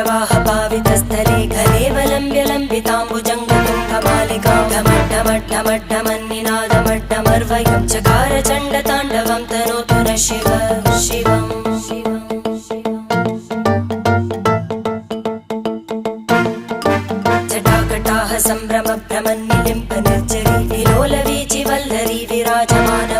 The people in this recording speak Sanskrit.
जटाटवीगलज्जलप्रवाहपावितस्थले घलेवलम्ब्य लम्बिताम्बुजङ्गतुङ्गमालिकां ढमड्ढमड्ढमड्ढमन्निनादमड्ढमर्वयं चकार चण्डताण्डवं तनोतु नः शिव शिवम् जटाकटाह सम्भ्रमभ्रमन्निलिम्प निर्जरी विलोलवीचि वल्लरी विराजमान